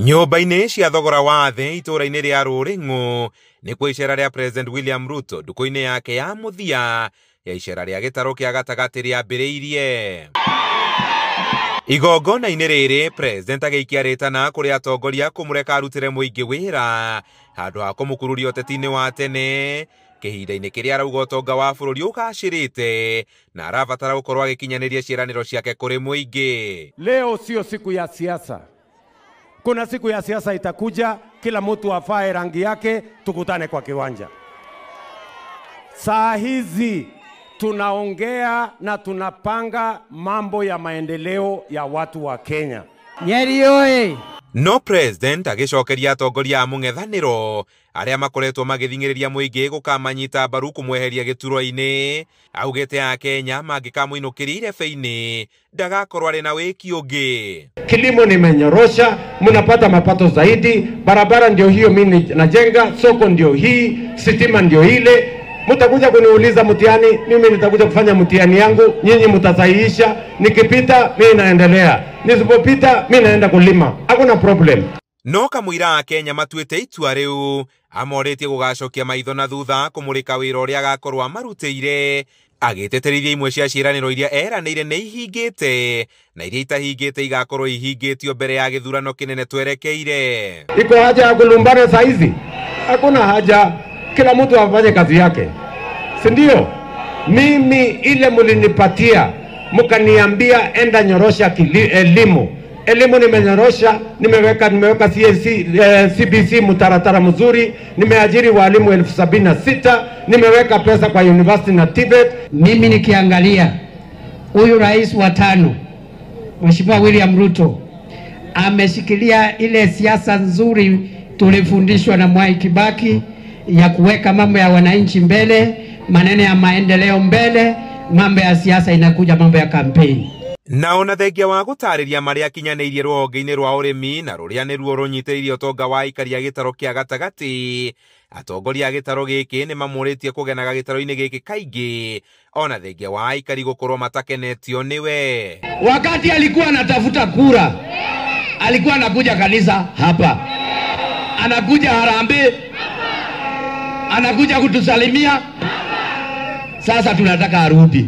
Nyũmba-inĩ cia thogora wa thĩ itũũra-inĩ rĩa Rũrĩng'ũ nĩ kwa icera rĩa President William Ruto nduku-inĩ yake ya mũthia ya icera rĩa gĩtarũ kĩa gatagatĩ rĩambĩrĩirie. Igongona-inĩ rĩrĩ President agĩikia rĩtana kũrĩ atongoria kũmũreka arutĩre mũingĩ wĩra handũ ha kũmũkururia ũteti-inĩ wa tene kĩhinda-inĩ kĩrĩa arauga ũtonga wa bũrũri ũgacĩrĩte na arabatara gũkorwo agĩkinyanĩria ciĩranĩro ciake kũrĩ mũingĩ. Leo sio siku ya siasa. Kuna siku ya siasa itakuja, kila mtu afae rangi yake, tukutane kwa kiwanja. Saa hizi tunaongea na tunapanga mambo ya maendeleo ya watu wa Kenya. Nyeri oye! No President agĩcokeria atongoria a mũng'ethanĩro arĩa makoretwo magĩthing'ĩrĩria mũingĩ gũkamanyita mbaru kũmweheria gĩturwa-inĩ, augĩte a Kenya mangĩkamũinũkĩria irebe-inĩ ndagakorwo arĩ na wĩki ũngĩ. Kilimo nimenyorosha, mnapata mapato zaidi, barabara ndio hiyo mimi najenga, soko ndio hii, sitima ndio ile. Mtakuja kuniuliza mtihani, mimi nitakuja kufanya mtihani yangu, nyinyi mtasahihisha, nikipita mimi naendelea, nisipopita mimi naenda kulima. Hakuna problem. No kamũira a Kenya matuĩte itua rĩu amorĩtie gũgacokia maitho na thutha kũmũrĩka wĩra ũrĩa agakorwo amarutĩire, agĩteterithia imwe cia ciĩranĩro iria eranĩire nĩ ihingĩte na iria itahingĩte igakorwo ihingĩtio mbere ya gĩthurano kĩnene twerekeire. Iko haja ya kulumbana saa hizi? Hakuna haja, kila mtu afanye kazi yake, si ndio? Mimi ile mlinipatia mkaniambia enda nyorosha elimu nimenyorosha, nimeweka CBC mtaratara mzuri, nimeajiri walimu 76,000, nimeweka pesa kwa university na TVET. Mimi nikiangalia huyu rais wa tano Mheshimiwa William Ruto ameshikilia ile siasa nzuri tulifundishwa na Mwai Kibaki ya kuweka mambo ya wananchi mbele, maneno ya maendeleo mbele, mambo ya siasa inakuja mambo ya kampeni. Naona thengia wa gũtarĩria marĩa akinyanĩirie rũhonge-inĩ rwa ũrĩmi na rũrĩa nĩruo rũnyitĩrĩire ũtonga wa aikari a gĩtarũ kĩa gatagatĩ, atongoria a gĩtarũ gĩkĩ nĩ mamũrĩtie kũgenaga gĩtarũ-inĩ gĩkĩ kaingĩ ona thengia wa aikari gũkorwo matakenetio nĩwe. Wakati alikuwa anatafuta kura, alikuwa anakuja kanisa hapa, anakuja Harambee, anakuja kutusalimia. Sasa tunataka arudi.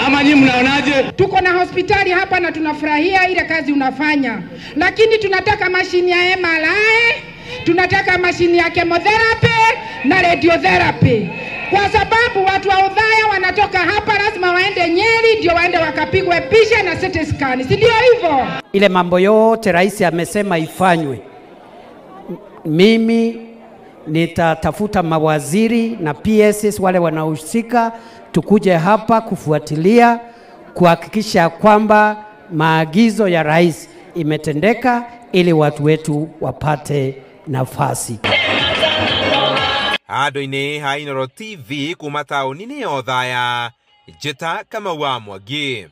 Ama nyinyi mnaonaje? Tuko na hospitali hapa na tunafurahia ile kazi unafanya, lakini tunataka mashini ya MRI, tunataka mashini ya chemotherapy na radiotherapy, kwa sababu watu wa Udhaya wanatoka hapa lazima waende Nyeri ndio waende wakapigwe picha na CT scan, si ndio hivyo? Ile mambo yote rais amesema ifanywe, mimi nitatafuta mawaziri na PSS wale wanaohusika, tukuje hapa kufuatilia kuhakikisha kwamba maagizo ya rais imetendeka ili watu wetu wapate nafasi. Handũ-inĩ ha Inooro TV kuma taũni-inĩ ya Othaya, njĩta Kamau wa Mwangi.